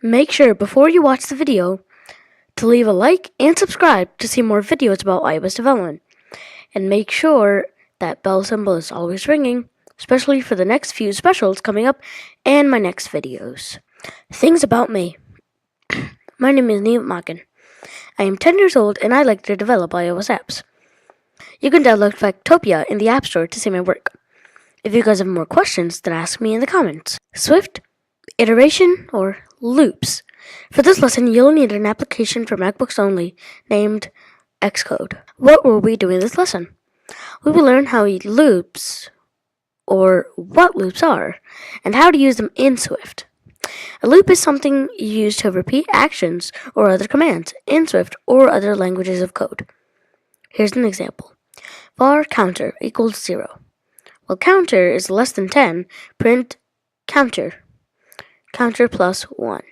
Make sure before you watch the video to leave a like and subscribe to see more videos about iOS development. And make sure that bell symbol is always ringing, especially for the next few specials coming up and my next videos. Things about me. My name is Neil Makin. I am 10 years old and I like to develop iOS apps. You can download Factopia in the App Store to see my work. If you guys have more questions, then ask me in the comments. Swift, iteration, or loops. For this lesson, you'll need an application for MacBooks only named Xcode. What will we do in this lesson? We will learn how loops, or what loops are, and how to use them in Swift. A loop is something you use to repeat actions or other commands in Swift or other languages of code. Here's an example. Var counter equals 0. While counter is less than 10, print counter. Counter plus 1.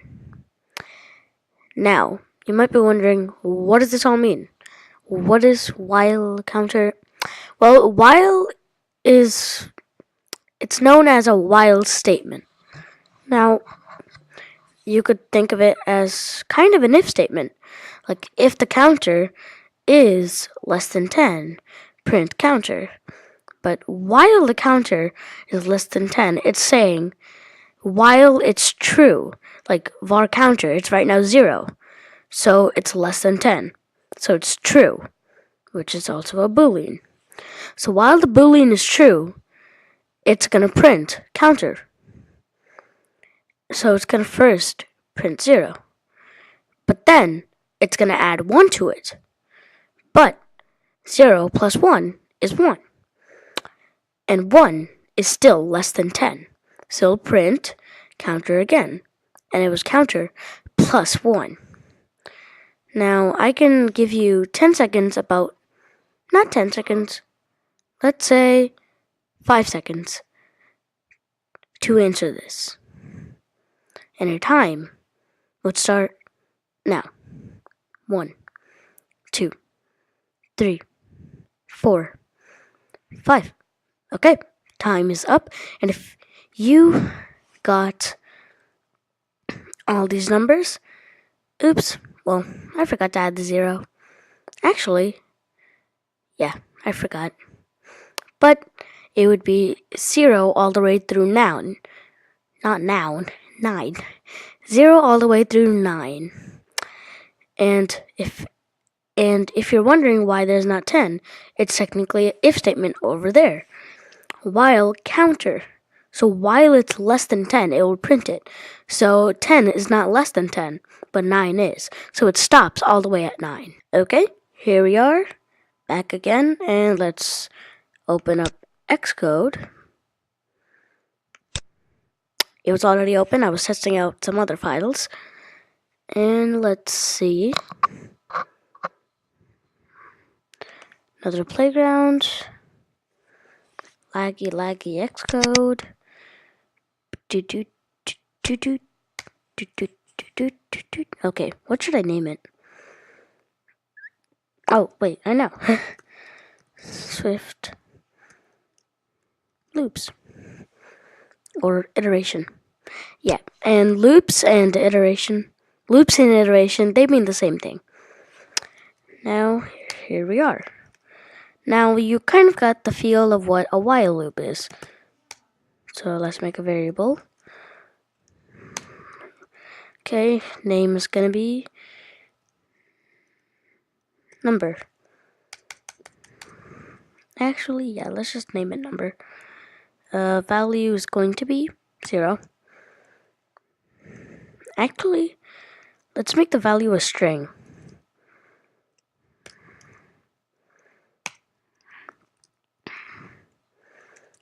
Now, you might be wondering, what does this all mean? What is while counter? Well, while it's known as a while statement. Now, you could think of it as kind of an if statement. Like, if the counter is less than 10, print counter. But while the counter is less than 10, it's saying while it's true. Like var counter, it's right now 0. So it's less than 10. So it's true, which is also a boolean. So while the boolean is true, it's going to print counter. So it's going to first print 0. But then it's going to add 1 to it. But 0 plus 1 is 1. And 1 is still less than 10. So it'll print counter again. And it was counter plus 1. Now, I can give you 10 seconds not 10 seconds, let's say 5 seconds to answer this. And your time would start now. 1, 2, 3, 4, 5. Okay, time is up. And if you got all these numbers, oops, well, I forgot to add the 0. Actually, yeah, I forgot. But it would be 0 all the way through noun. Not noun, 9. 0 all the way through 9. And if you're wondering why there's not 10, it's technically an if statement over there. While counter. So while it's less than 10, it will print it. So 10 is not less than 10, but 9 is. So it stops all the way at 9. Okay, here we are, back again, and let's open up Xcode. It was already open. I was testing out some other files. And let's see. Another playground. Laggy Xcode. Okay, what should I name it? Oh, wait, I know. Swift loops. Or iteration. Yeah, and loops and iteration, they mean the same thing. Now, here we are. Now, you kind of got the feel of what a while loop is. So, let's make a variable. Okay, name is going to be number. Actually, yeah, let's just name it number. Value is going to be 0. Actually, let's make the value a string.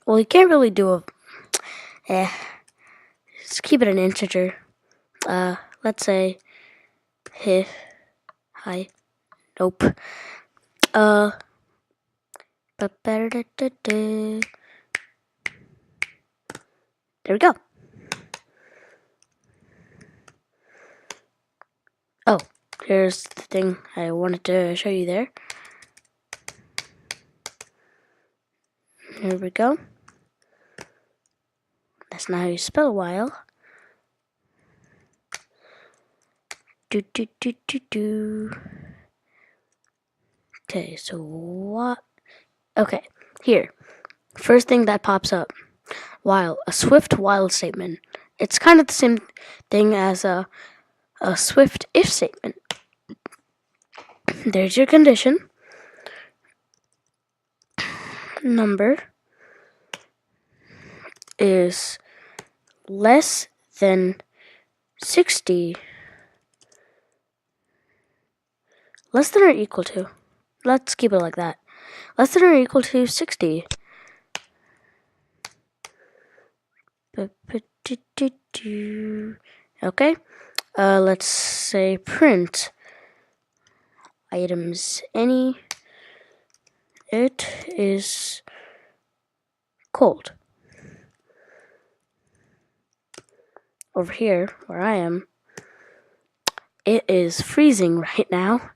Well, you can't really do just keep it an integer. Let's say, hi, nope. There we go. Oh, here's the thing I wanted to show you there. Here we go. That's not how you spell while. Do, do, do, do, do. Okay, so what? Okay, here. First thing that pops up. While. A swift while statement. It's kind of the same thing as a swift if statement. There's your condition. Number is less than 60. Less than or equal to. Let's keep it like that. Less than or equal to 60. Okay. Let's say print items any. It is cold. Over here, where I am, it is freezing right now.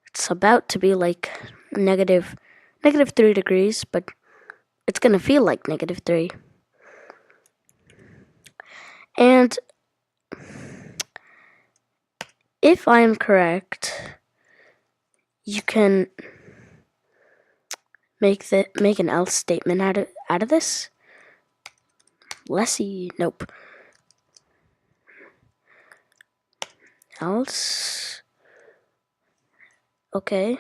It's about to be like negative 3 degrees, but it's gonna feel like negative 3. And if I am correct, you can make an else statement out of this. Lessee, nope. Else. Okay.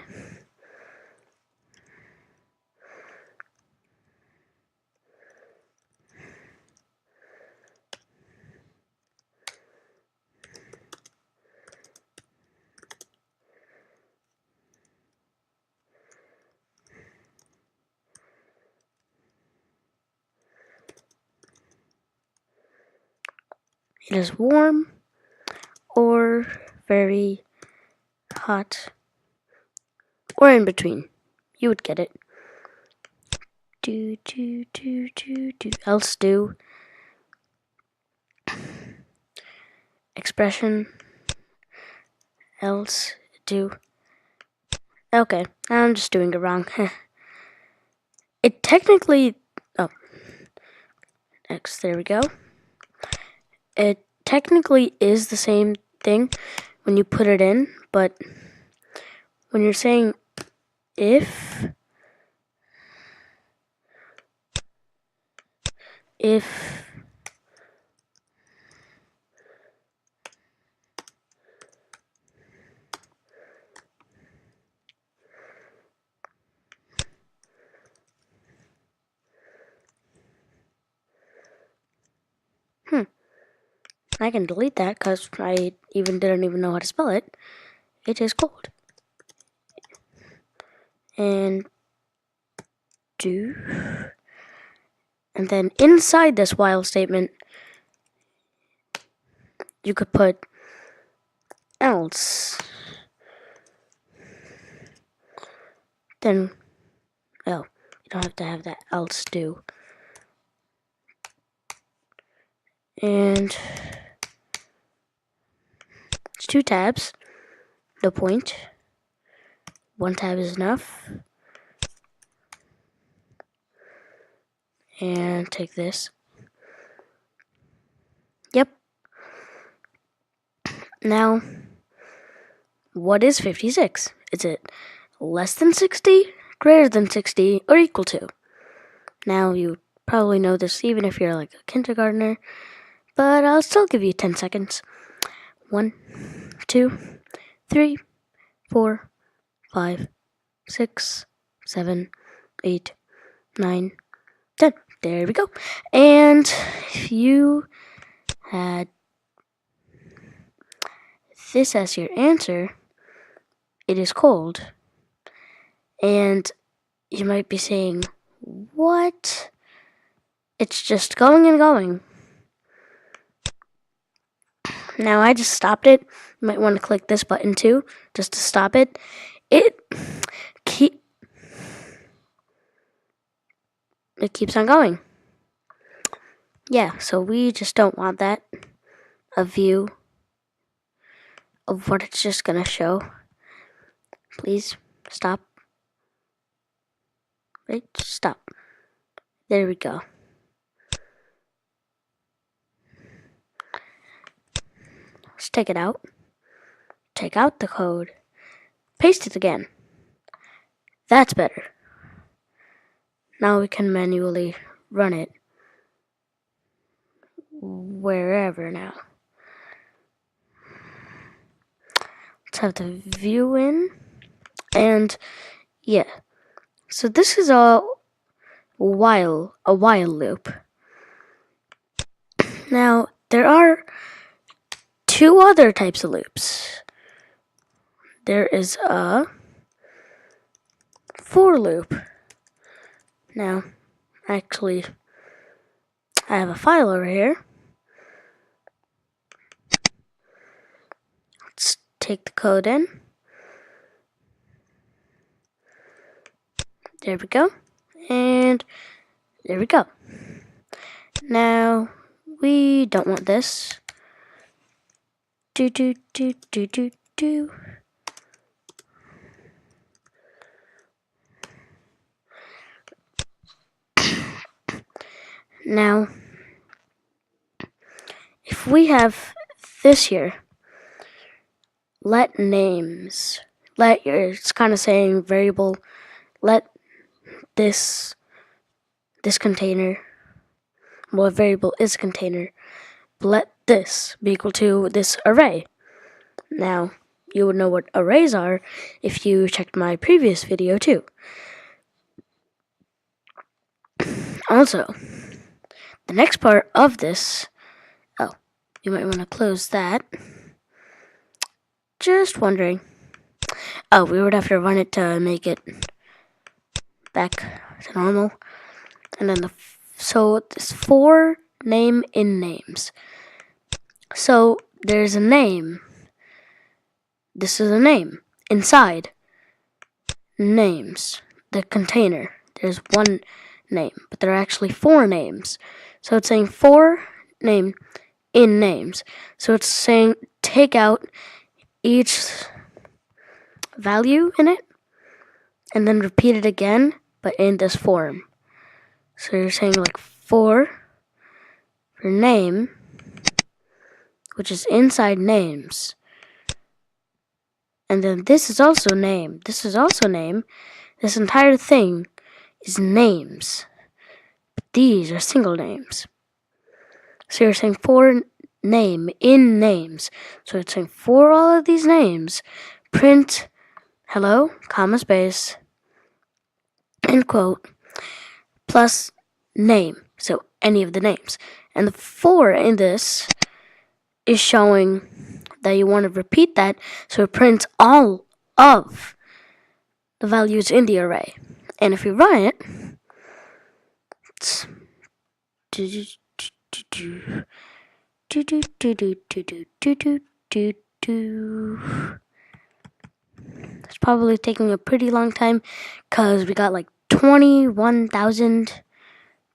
It is warm or very hot or in between. You would get it. Do. Else do. Expression. Else do. Okay, I'm just doing it wrong. It technically. Oh. X, there we go. It technically is the same thing when you put it in, but when you're saying if I can delete that because I didn't even know how to spell it. It is cold. And do. And then inside this while statement, you could put else. Then, oh, you don't have to have that else do. And it's 2 tabs. No point. 1 tab is enough. And take this. Yep. Now, what is 56? Is it less than 60, greater than 60, or equal to? Now, you probably know this even if you're like a kindergartner, but I'll still give you 10 seconds. 1, 2, 3, 4, 5, 6, 7, 8, 9, 10. There we go. And if you had this as your answer, it is cold. And you might be saying, what? It's just going and going. Now I just stopped it. You might want to click this button too, just to stop it. It keeps on going. Yeah, so we just don't want that. A view of what it's just gonna show. Please stop. Right, stop. There we go. Let's take it out. take out the code, paste it again. That's better. Now we can manually run it wherever now. Let's have the view in. And yeah. So this is a while loop. Now there are two other types of loops. There is a for loop. Now, actually, I have a file over here. Let's take the code in. There we go. And there we go. Now, we don't want this. Do. Now, if we have this here, let names, it's kind of saying variable, let this container, well, a variable is a container, but let this be equal to this array. Now, you would know what arrays are if you checked my previous video too. Also, the next part of this, you might want to close that. Just wondering. We would have to run it to make it back to normal. And then so it's for name in names. So there's a name. This is a name inside names, the container. There's one name, but there are actually four names. So it's saying for name in names. So it's saying take out each value in it and then repeat it again, but in this form. So you're saying like for name, which is inside names. And then this is also name. This is also name. This entire thing is names. But these are single names. So you're saying for name in names. So it's saying for all of these names, print hello, comma space, end quote, plus name. So any of the names. And the for in this is showing that you want to repeat that, so it prints all of the values in the array. And if you run it, it's it's probably taking a pretty long time because we got like 21,000,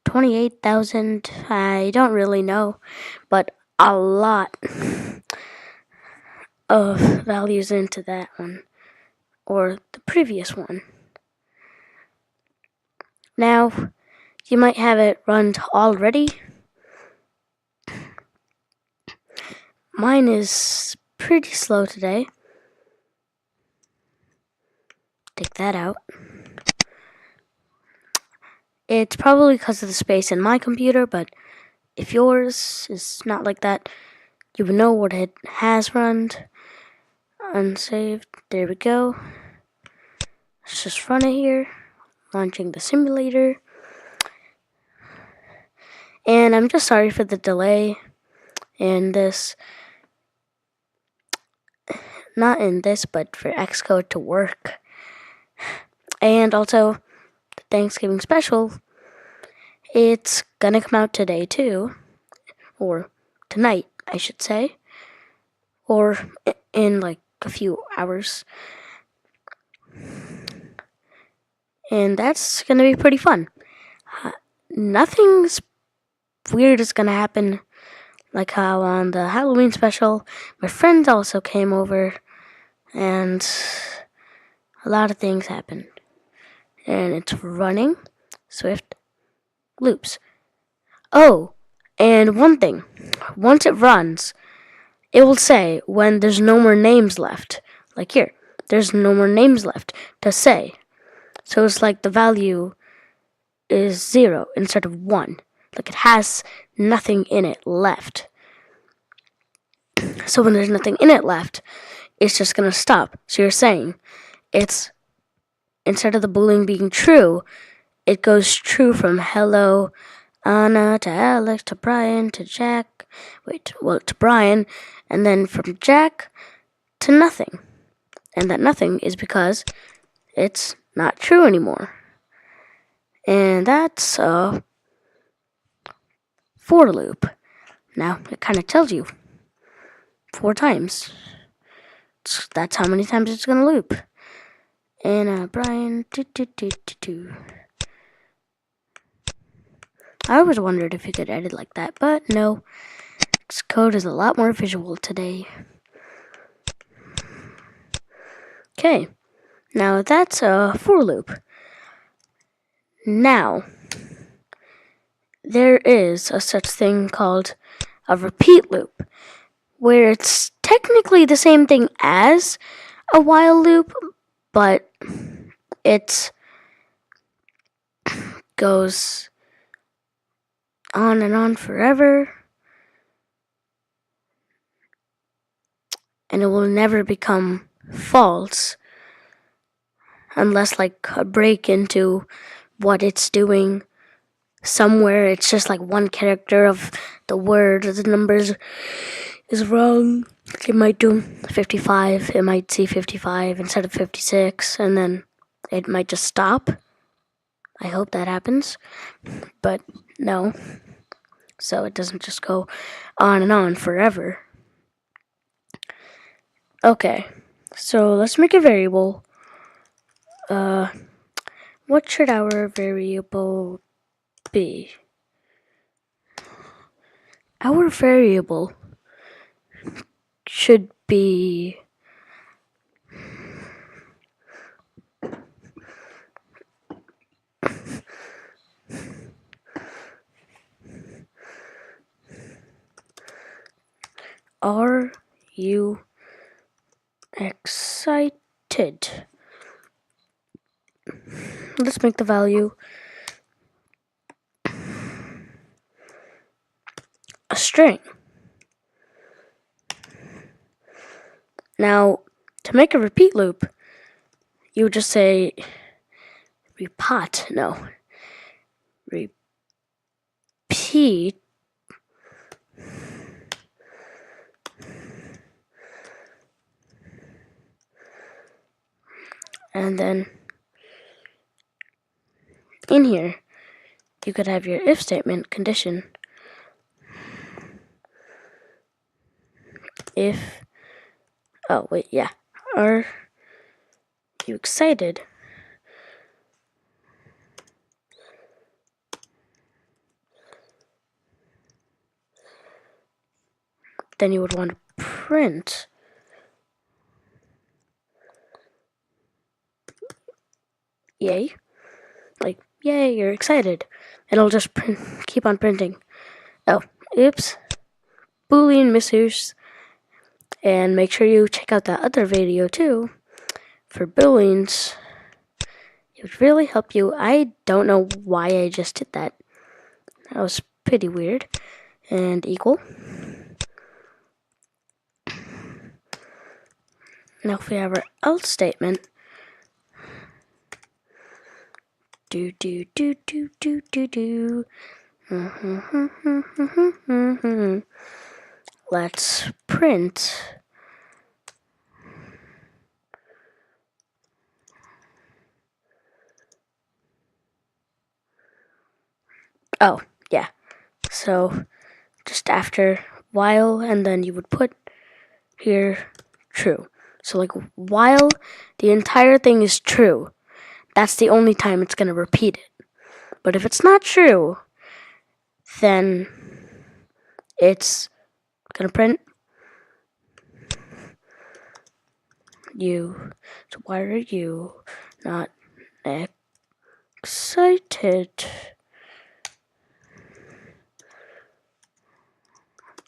28,000, I don't really know, but a lot of values into that one, or the previous one. Now, you might have it run already. Mine is pretty slow today. Take that out. It's probably because of the space in my computer, but if yours is not like that, you will know what it has run. Unsaved. There we go. Let's just run it here. Launching the simulator. And I'm just sorry for the delay in this. Not in this, but for Xcode to work. And also, the Thanksgiving special, it's gonna come out today too. Or tonight, I should say. Or in like a few hours. And that's gonna be pretty fun. Nothing's weird is gonna happen, like how on the Halloween special, my friends also came over, and a lot of things happened. And it's running Swift loops. Oh, and one thing, once it runs, it will say when there's no more names left. Like here, there's no more names left to say. So it's like the value is 0 instead of 1. Like it has nothing in it left. So when there's nothing in it left, it's just going to stop. So you're saying it's, instead of the Boolean being true, it goes true from hello, Anna, to Alex, to Brian, to Jack. To Brian. And then from Jack to nothing. And that nothing is because it's not true anymore. And that's a for loop. Now, it kind of tells you 4 times. That's how many times it's going to loop. And Brian, I always wondered if you could edit like that, but no. Xcode is a lot more visual today. Okay, now that's a for loop. Now, there is a such thing called a repeat loop, where it's technically the same thing as a while loop, but it goes on and on forever, and it will never become false unless like a break into what it's doing somewhere. It's just like one character of the word or the numbers is wrong. It might do 55, it might see 55 instead of 56, and then it might just stop. I hope that happens, but no. So it doesn't just go on and on forever. Okay, so let's make a variable. What should our variable be? Our variable should be Are you excited? Let's make the value a string. Now, to make a repeat loop, you would just say repeat. And then in here, you could have your if statement condition. If, oh wait, yeah, are you excited? Then you would want to print yay, like yay, you're excited. It'll just keep on printing. Oh, oops, Boolean misuse. And make sure you check out that other video too for Booleans. It would really help you. I don't know why I just did that. That was pretty weird. And equal. Now if we have our else statement, do. Let's print oh, yeah. So just after while, and then you would put here true. So like while the entire thing is true, that's the only time it's going to repeat it. But if it's not true, then it's going to print you. So why are you not excited?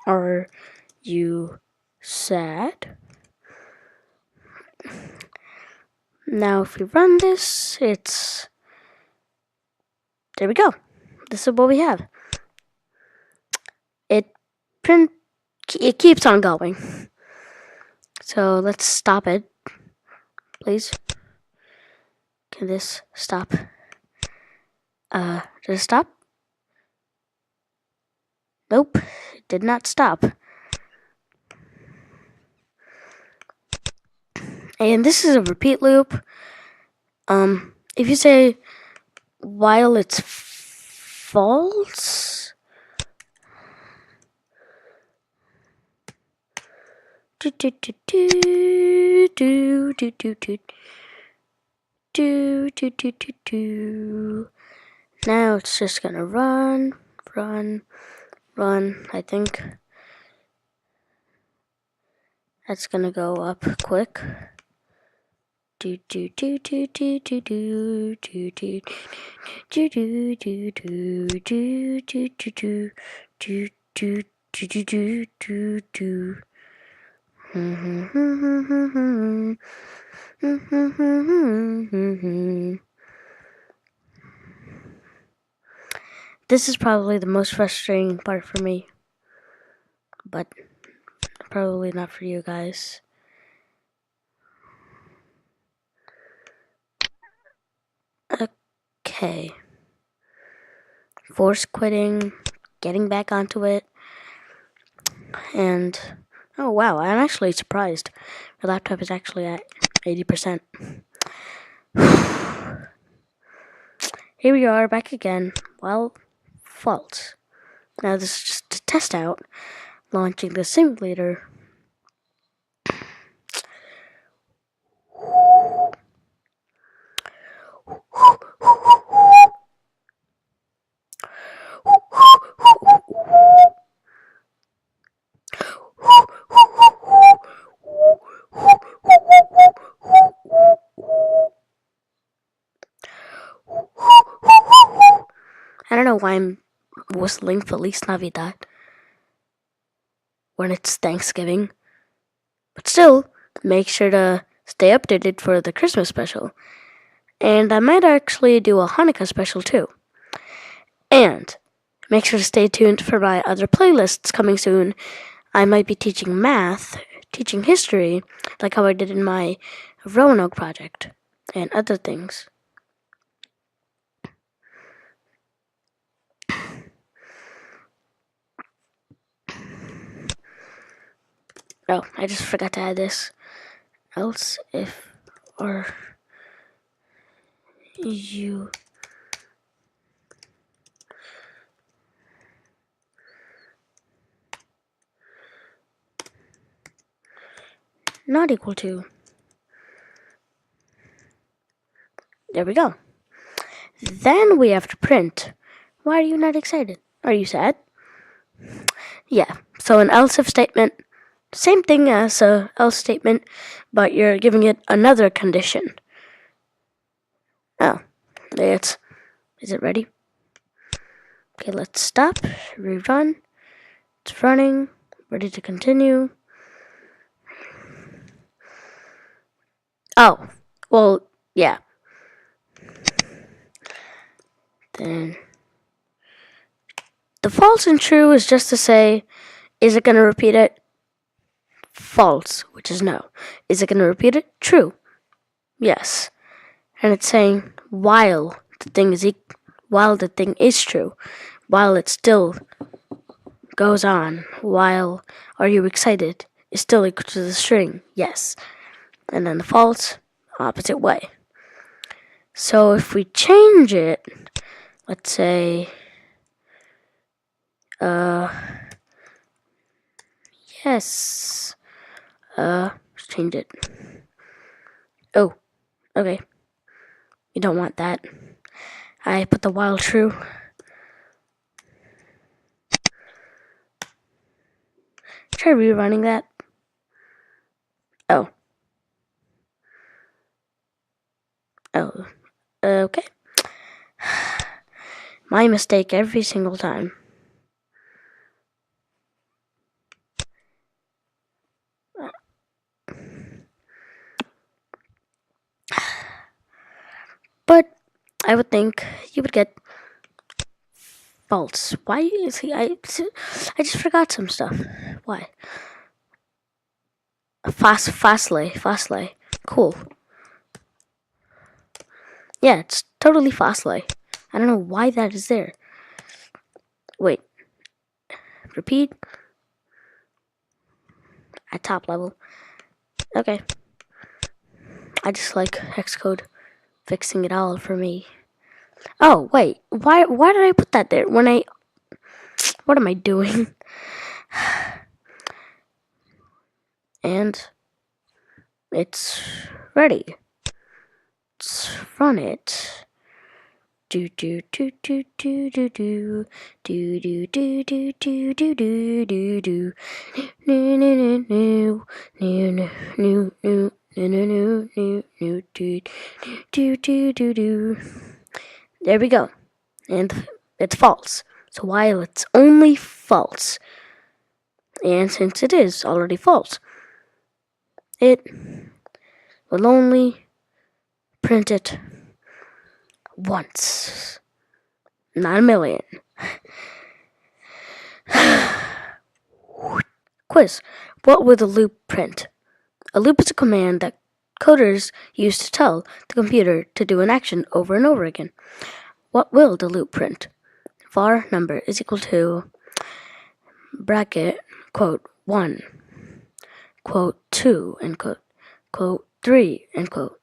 Are you sad. Now if we run this, there we go. This is what we have. It keeps on going. So let's stop it, please. Can this stop? Did it stop? Nope, it did not stop. And this is a repeat loop. If you say while it's false, now it's just gonna run. I think that's gonna go up quick. This is probably the most frustrating part for me, but probably not for you guys. Okay. Force quitting, getting back onto it, and oh wow, I'm actually surprised. My laptop is actually at 80%. Here we are back again. Well, false. Now this is just to test out launching the simulator. I don't know why I'm whistling Feliz Navidad when it's Thanksgiving. But still, make sure to stay updated for the Christmas special. And I might actually do a Hanukkah special too. And make sure to stay tuned for my other playlists coming soon. I might be teaching math, teaching history, like how I did in my Roanoke project, and other things. Oh, I just forgot to add this. Else if or you not equal to. There we go. Then we have to print. Why are you not excited? Are you sad? Yeah, so an else if statement, same thing as a else statement, but you're giving it another condition. Oh, is it ready? Okay, let's stop, rerun. It's running, ready to continue. Oh, well, yeah. Then the false and true is just to say, is it going to repeat it? False, which is no. Is it going to repeat it? True. Yes. And it's saying while the thing is true, while it still goes on, while are you excited is still equal to the string. Yes. And then the false, opposite way. So if we change it, let's say yes. Let's change it. Oh, okay. You don't want that. I put the while true. Try rerunning that. Oh. Oh. Okay. My mistake every single time. I would think you would get false. Why is he? I just forgot some stuff. Why? Fastlay. Cool. Yeah, it's totally fastlay. I don't know why that is there. Wait. Repeat. At top level. Okay. I just like Xcode fixing it all for me. Oh, wait. Why did I put that there? What am I doing? And it's ready. Let's run it. Do do do do do do do do do do do do do do do do no no no no no no no no no do do. There we go. And it's false. So while it's only false, and since it is already false, it will only print it once, not a million. Quiz. What will the loop print? A loop is a command that coders use to tell the computer to do an action over and over again. What will the loop print? Var number is equal to bracket, quote, 1, quote, 2, end quote, quote, 3, end quote,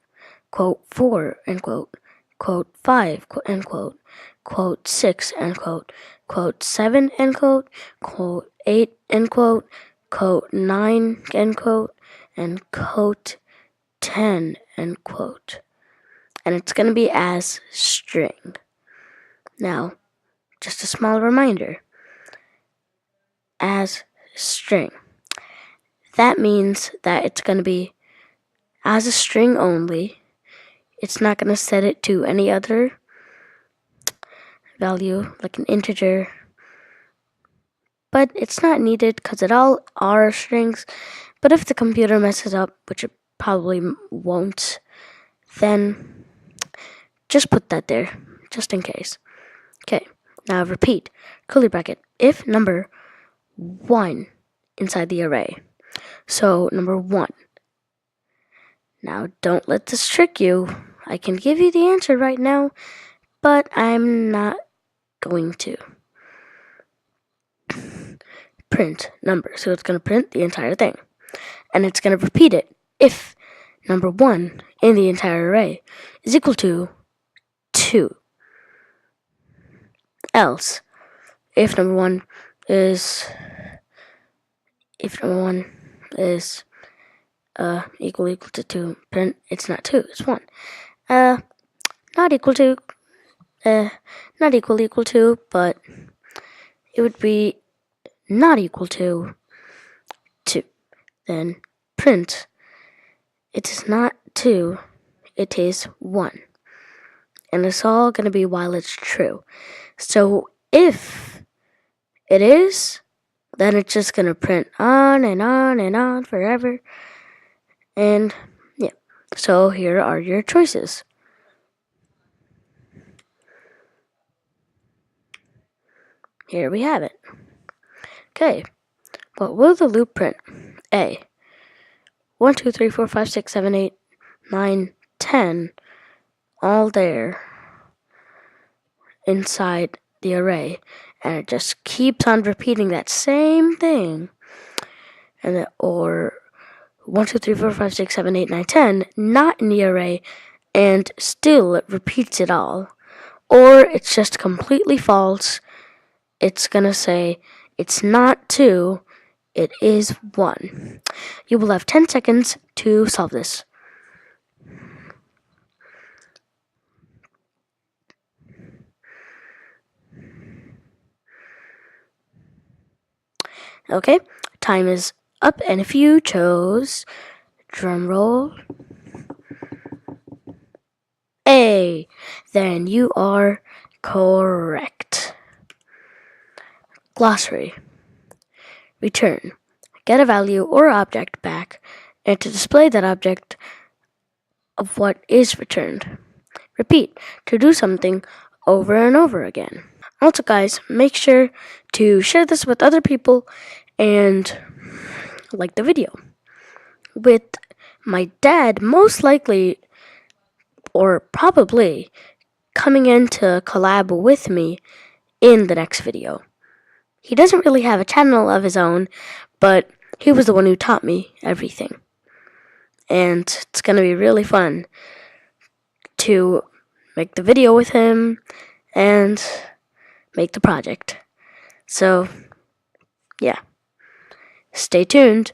quote, 4, end quote, quote, 5, end quote, quote, 6, end quote, 7, end quote, 8, end quote, 9, end quote, and quote, 10, end quote. And it's going to be as string. Now, just a small reminder. As string. That means that it's going to be as a string only. It's not going to set it to any other value, like an integer. But it's not needed because it all are strings. But if the computer messes up, which it probably won't, then just put that there, just in case. Okay, now repeat. Curly bracket. If number 1 inside the array. So number 1. Now don't let this trick you. I can give you the answer right now, but I'm not going to. Print number. So it's going to print the entire thing. And it's going to repeat it if number 1 in the entire array is equal to 2. Else, if number 1 is equal to 2, print it's not 2, it's 1. Not equal to, but it would be not equal to 2. Then print it is not 2, it is 1. And it's all going to be while it's true. So if it is, then it's just going to print on and on and on forever. And yeah, so here are your choices. Here we have it. Okay, what will the loop print? A. 1, 2, 3, 4, 5, 6, 7, 8, 9, 10, all there inside the array. And it just keeps on repeating that same thing. And or 1, 2, 3, 4, 5, 6, 7, 8, 9, 10, not in the array, and still it repeats it all. Or it's just completely false. It's going to say it's not 2, it is 1. You will have 10 seconds to solve this. Okay, time is up, and if you chose, drum roll, A, then you are correct. Glossary. Return. Get a value or object back, and to display that object of what is returned. repeat, to do something over and over again. Also, guys, make sure to share this with other people and like the video. With my dad most likely or probably coming in to collab with me in the next video. He doesn't really have a channel of his own, but he was the one who taught me everything. And it's going to be really fun to make the video with him and make the project. So, yeah. Stay tuned.